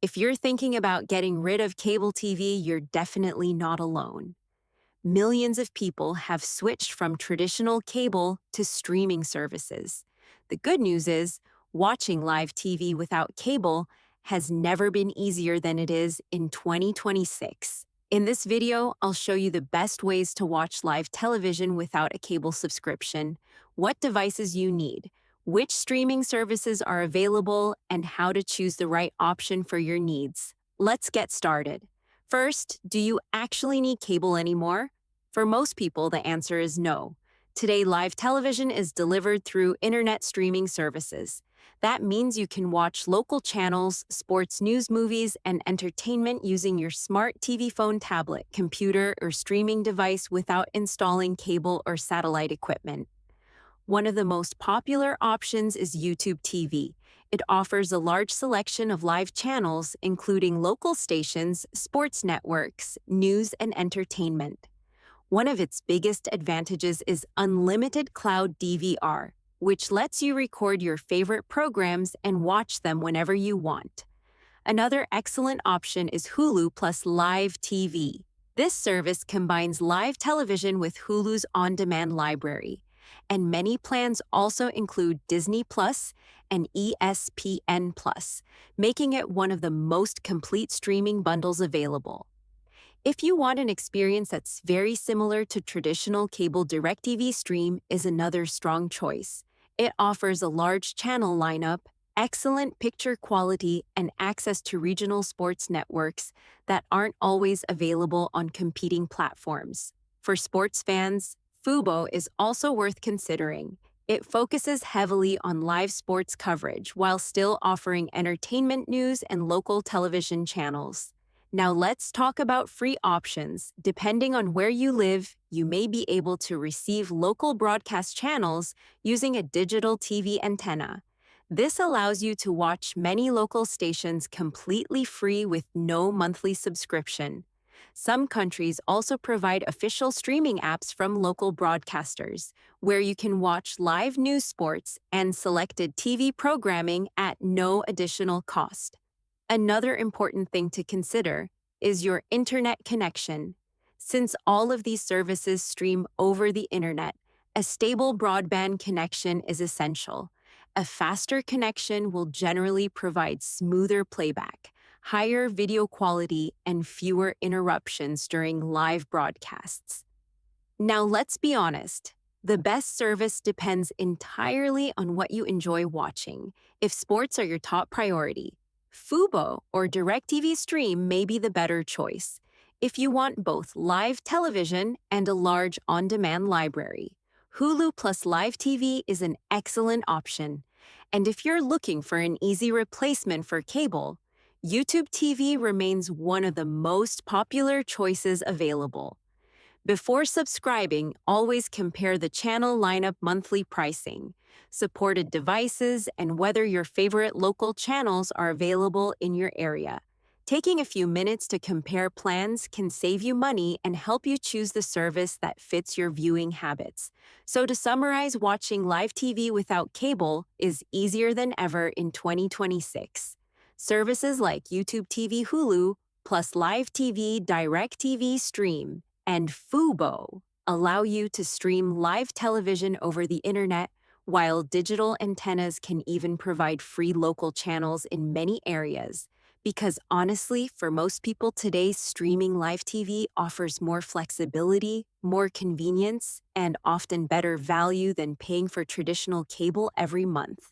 If you're thinking about getting rid of cable TV, you're definitely not alone. Millions of people have switched from traditional cable to streaming services. The good news is, watching live TV without cable has never been easier than it is in 2026. In this video, I'll show you the best ways to watch live television without a cable subscription, what devices you need, which streaming services are available, and how to choose the right option for your needs. Let's get started. First, do you actually need cable anymore? For most people, the answer is no. Today, live television is delivered through internet streaming services. That means you can watch local channels, sports news, movies, and entertainment using your smart TV phone, tablet, computer, or streaming device without installing cable or satellite equipment. One of the most popular options is YouTube TV. It offers a large selection of live channels, including local stations, sports networks, news, and entertainment. One of its biggest advantages is unlimited cloud DVR, which lets you record your favorite programs and watch them whenever you want. Another excellent option is Hulu plus Live TV. This service combines live television with Hulu's on-demand library, and many plans also include Disney Plus and ESPN Plus, making it one of the most complete streaming bundles available. If you want an experience that's very similar to traditional cable, DIRECTV Stream is another strong choice. It offers a large channel lineup, excellent picture quality, and access to regional sports networks that aren't always available on competing platforms. For sports fans, Fubo is also worth considering. It focuses heavily on live sports coverage while still offering entertainment news and local television channels. Now let's talk about free options. Depending on where you live, you may be able to receive local broadcast channels using a digital TV antenna. This allows you to watch many local stations completely free with no monthly subscription. Some countries also provide official streaming apps from local broadcasters, where you can watch live news, sports, and selected TV programming at no additional cost. Another important thing to consider is your internet connection. Since all of these services stream over the internet, a stable broadband connection is essential. A faster connection will generally provide smoother playback, higher video quality, and fewer interruptions during live broadcasts. Now let's be honest. The best service depends entirely on what you enjoy watching. If sports are your top priority, Fubo or DIRECTV Stream may be the better choice. If you want both live television and a large on-demand library, Hulu plus Live TV is an excellent option. And if you're looking for an easy replacement for cable, YouTube TV remains one of the most popular choices available. Before subscribing, always compare the channel lineup, monthly pricing, supported devices, and whether your favorite local channels are available in your area. Taking a few minutes to compare plans can save you money and help you choose the service that fits your viewing habits. So to summarize, watching live TV without cable is easier than ever in 2026. Services like YouTube TV, Hulu, plus Live TV, DIRECTV Stream, and Fubo allow you to stream live television over the internet, while digital antennas can even provide free local channels in many areas. Because honestly, for most people today, streaming live TV offers more flexibility, more convenience, and often better value than paying for traditional cable every month.